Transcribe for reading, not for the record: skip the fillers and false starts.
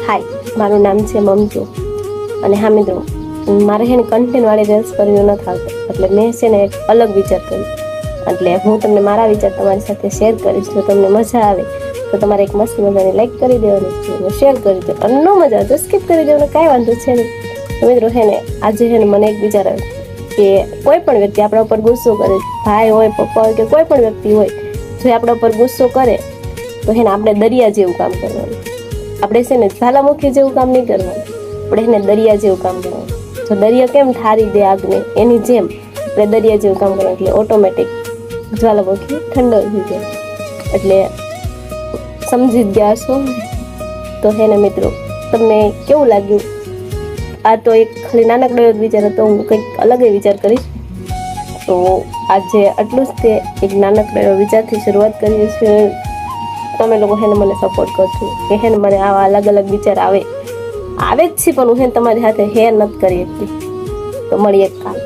હાય, મારું નામ છે મમજો અને હા મિત્રો, મારે છે ને કન્ટેન્ટવાળી રીલ્સ કરવી નથી આવતી, એટલે મેં છે ને એક અલગ વિચાર કર્યો. એટલે હું તમને મારા વિચાર તમારી સાથે શેર કરીશ. જો તમને મજા આવે તો તમારે એક મસ્ત મજાની લાઈક કરી દેવાની છે, શેર કરી દો, અને ન મજા આવે તો સ્કીપ કરી દેવાનું, કાંઈ વાંધો છે નહીં. તો મિત્રો છે ને આજે છે ને મને એક વિચાર આવ્યો કે કોઈ પણ વ્યક્તિ આપણા ઉપર ગુસ્સો કરે, ભાઈ હોય, પપ્પા હોય કે કોઈ પણ વ્યક્તિ હોય, જો આપણા ઉપર ગુસ્સો કરે તો છે ને આપણે દરિયા જેવું કામ કરવાનું. આપણે છે ને જ્વાલામુખી જેવું કામ નહીં કરવાનું, આપણે એને દરિયા જેવું કામ કરવાનું. જો દરિયા કેમ ઠારી દે આગને, એની જેમ આપણે દરિયા જેવું કામ કરવાનું, એટલે ઓટોમેટિક જ્વાલામુખી ઠંડો થઈ જાય. એટલે સમજી જ ગયા છો. તો હે ને મિત્રો, તમને કેવું લાગ્યું? આ તો એક ખાલી નાનકડો એક વિચાર હતો, હું કંઈક અલગ વિચાર કરીશ. તો આજે આટલું જ, તે એક નાનકડો વિચારથી શરૂઆત કરીએ છીએ. તમે લોકો હેને મને સપોર્ટ કરજો કે હેને મને આવા અલગ અલગ વિચાર આવે જ છે, પણ હું હેને તમારી સાથે હેર નથી કરી શકતી. તો મળીએ કાલ.